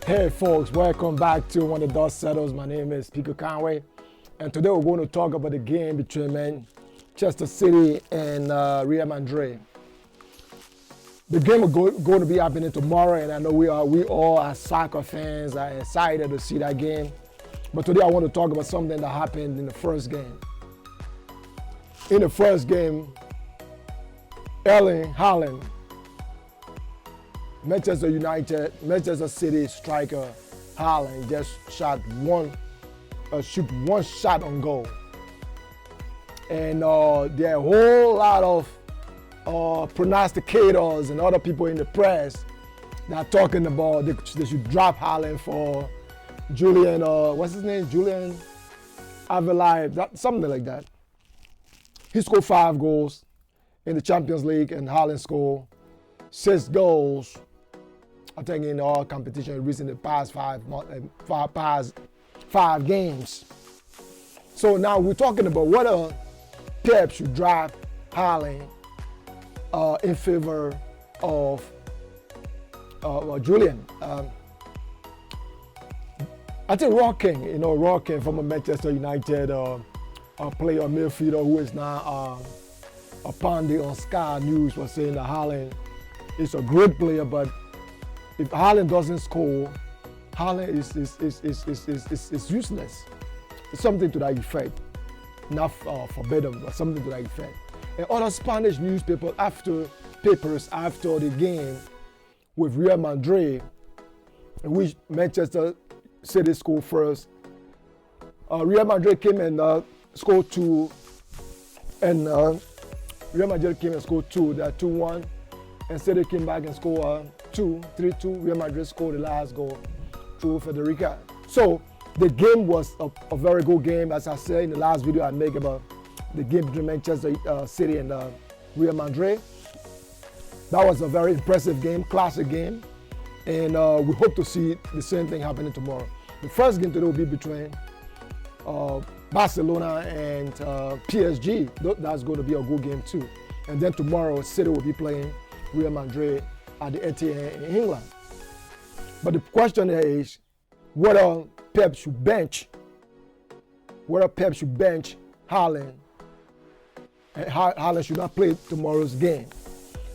Hey folks, welcome back to When the Dust Settles. My name is Pico Conway, and today we're going to talk about the game between Manchester City and Real Madrid. The game is going to be happening tomorrow, and I know we all as soccer fans are excited to see that game. But today I want to talk about something that happened in the first game. In the first game, Erling Haaland, Manchester City striker Haaland just shoot one shot on goal, and there are a whole lot of prognosticators and other people in the press that are talking about they should drop Haaland for Julian, what's his name, Julian Avila, something like that. He scored 5 goals in the Champions League, and Haaland scored 6 goals. I think in all competition recently past five games. So now we're talking about whether Pep should drop Haaland in favor of Julian. I think Roy King from a Manchester United player, midfielder who is now a pundit on Sky News, was saying that Haaland is a great player, but if Haaland doesn't score, Haaland is useless. It's something to that effect. Not forbidden, but something to that effect. And other Spanish newspapers after the game with Real Madrid, in which Manchester City scored first. Real Madrid came and scored 2, and Real Madrid came and scored 2. They are 2-1, and City came back and scored 3-2. Real Madrid scored the last goal through Federica. So the game was a very good game, as I said in the last video I made about the game between Manchester City and Real Madrid. That was a very impressive game, classic game, and we hope to see the same thing happening tomorrow. The first game today will be between Barcelona and PSG. That's going to be a good game too. And then tomorrow, City will be playing Real Madrid at the Etihad in England. But the question is whether Pep should bench Haaland, and Haaland should not play tomorrow's game.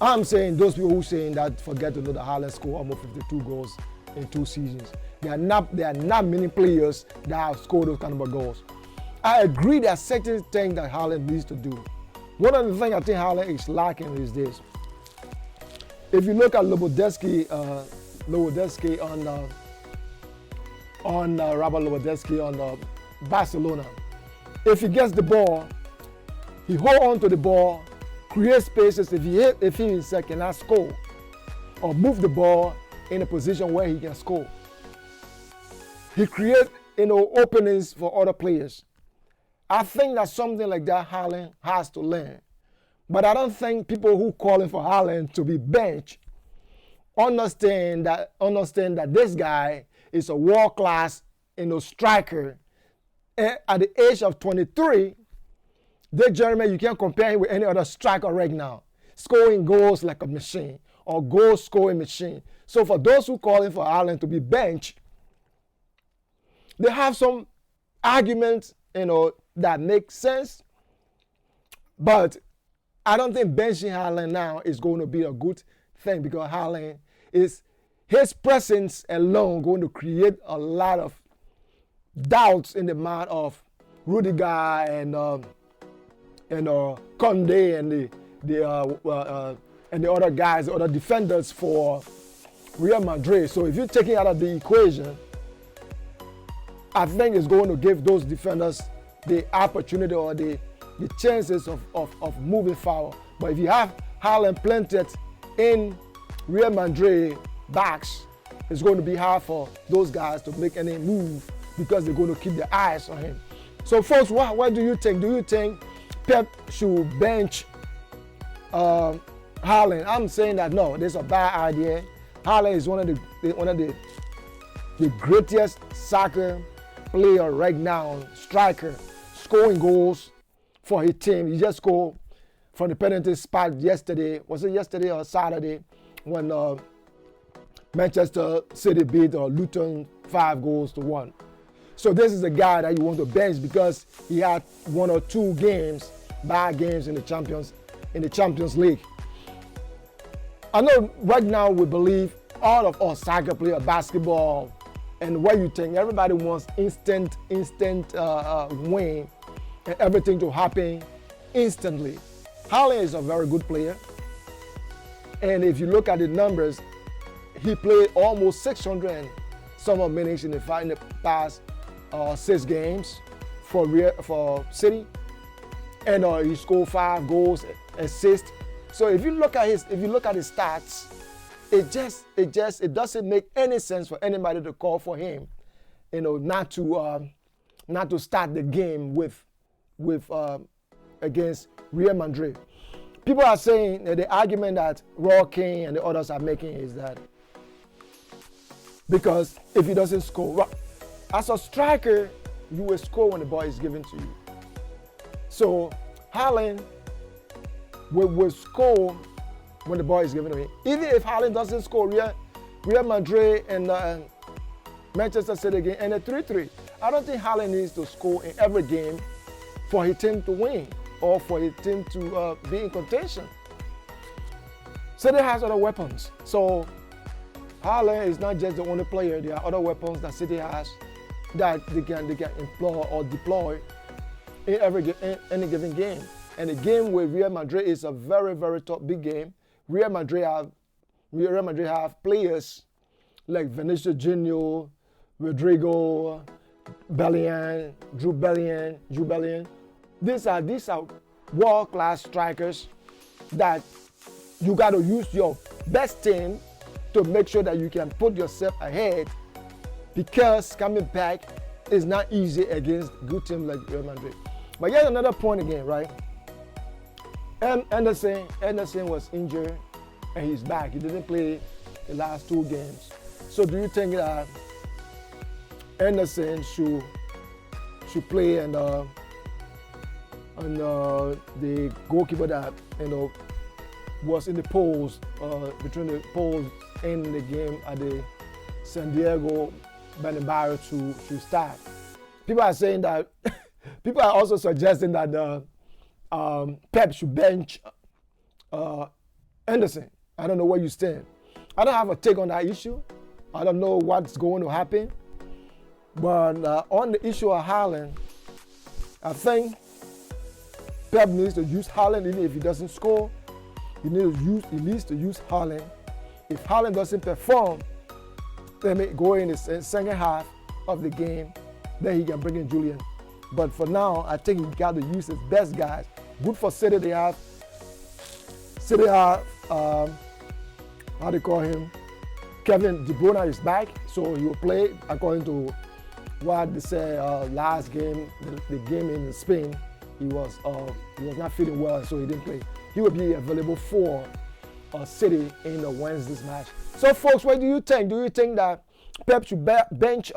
I'm saying those people who saying that forget to know that Haaland scored almost 52 goals in 2 seasons. There are not many players that have scored those kind of goals. I agree there are certain things that Haaland needs to do. One of the things I think Haaland is lacking is this. If you look at Lewandowski on Robert Lewandowski on Barcelona, if he gets the ball, he hold on to the ball, create spaces. If he himself cannot score, or move the ball in a position where he can score, he create openings for other players. I think that something like that Haaland has to learn. But I don't think people who calling for Haaland to be benched understand that this guy is a world-class striker. And at the age of 23, this gentleman, you can't compare him with any other striker right now. Scoring goals like a machine, or goal-scoring machine. So for those who calling for Haaland to be benched, they have some arguments, that make sense. But I don't think benching Haaland now is going to be a good thing, because Haaland his presence alone going to create a lot of doubts in the mind of Rudiger and Conde and the other guys, the other defenders for Real Madrid. So if you're taking out of the equation, I think it's going to give those defenders the opportunity or the chances of moving forward. But if you have Haaland planted in Real Madrid backs, it's going to be hard for those guys to make any move, because they're going to keep their eyes on him. So folks, what do you think? Do you think Pep should bench Haaland? I'm saying that no, this is a bad idea. Haaland is one of the greatest soccer player right now, striker, scoring goals for his team. He just scored from the penalty spot yesterday. Was it yesterday or Saturday when Manchester City beat Luton 5-1. So this is a guy that you want to bench because he had 1 or 2 bad games in the Champions League. I know right now we believe all of us soccer player, basketball, and what you think, everybody wants instant win and everything to happen instantly. Haaland is a very good player, and if you look at the numbers, he played almost 600 and some odd minutes in the past 6 games for City, and he scored 5 goals, assists. So if you look at his stats, it doesn't make any sense for anybody to call for him, not to start the game with against Real Madrid. People are saying that the argument that Roy Keane and the others are making is that because if he doesn't score, as a striker, you will score when the ball is given to you. So Haaland will score when the ball is given to him. Even if Haaland doesn't score, Real Madrid and Manchester City game and a 3-3. I don't think Haaland needs to score in every game for his team to win or for his team to be in contention. City has other weapons. So Haaland is not just the only player. There are other weapons that City has that they can employ or deploy in any given game. And the game with Real Madrid is a very, very tough, big game. Real Madrid have players like Vinicius Junior, Rodrigo, Bellingham, Jude Bellingham. These are world-class strikers that you got to use your best team to make sure that you can put yourself ahead, because coming back is not easy against good teams like Real Madrid. But here's another point again, right? Anderson was injured and he's back. He didn't play the last 2 games. So do you think that Anderson should play and the goalkeeper that was in the poles between the poles in the game at the San Diego Bernabeu to start? People are saying that. People are also suggesting that Pep should bench Anderson. I don't know where you stand. I don't have a take on that issue. I don't know what's going to happen. But on the issue of Haaland, I think Pep needs to use Haaland even if he doesn't score. He needs to use Haaland. If Haaland doesn't perform, then may go in the second half of the game, then he can bring in Julian. But for now, I think he got to use his best guys. Good for City. They have how do you call him? Kevin De Bruyne is back, so he will play according to what they said last game. The game in Spain, he was not feeling well, so he didn't play. He will be available for City in the Wednesday's match. So, folks, what do you think? Do you think that Pep should bench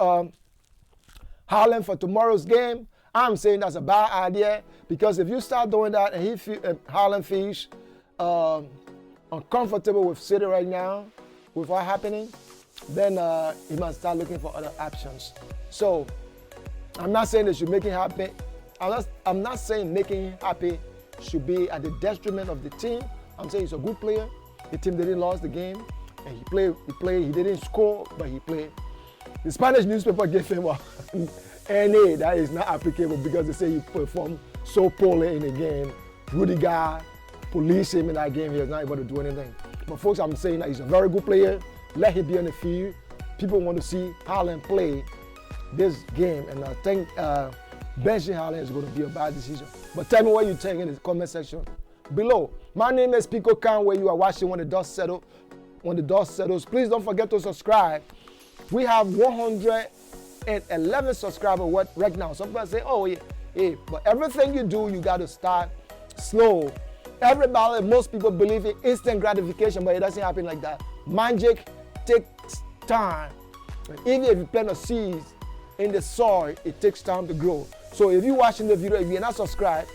Haaland for tomorrow's game? I'm saying that's a bad idea, because if you start doing that and Haaland feels uncomfortable with City right now, with what's happening, then he must start looking for other options. So I'm not saying they should make him happy. I'm not saying making him happy should be at the detriment of the team. I'm saying he's a good player. The team didn't lose the game, and he played. He didn't score, but he played. The Spanish newspaper gave him an A that is not applicable because they say he performed so poorly in the game. Rudiger policed him in that game. He was not able to do anything. But folks, I'm saying that he's a very good player. Let him be on the field. People want to see Haaland play this game, and I think benching Haaland is going to be a bad decision. But tell me what you think in the comment section below. My name is Pico Khan, where you are watching When the Dust Settles. When the Dust Settles, please don't forget to subscribe. We have 111 subscribers right now. Some people say, oh yeah, but everything you do, you got to start slow. Most people believe in instant gratification, but it doesn't happen like that. Magic takes time. Even if you plant a seed in the soil, it takes time to grow. So if you're watching the video, if you're not subscribed,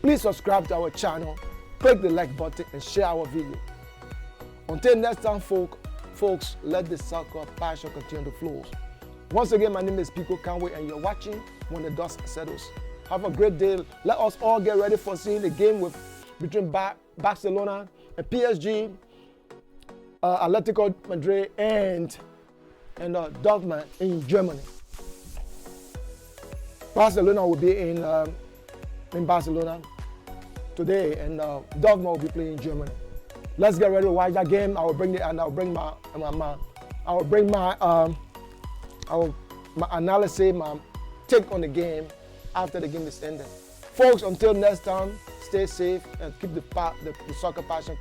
please subscribe to our channel, click the like button, and share our video. Until next time, folks, Folks, let the soccer passion continue to flow. Once again, my name is Pico Canway, and you're watching When the Dust Settles. Have a great day. Let us all get ready for seeing the game between Barcelona and PSG, Atletico Madrid, and Dortmund in Germany. Barcelona will be in Barcelona today, and Dortmund will be playing in Germany. Let's get ready to watch that game. I will bring my analysis, my take on the game after the game is ended. Folks, until next time, stay safe and keep the soccer passion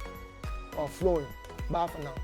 flowing. Bye for now.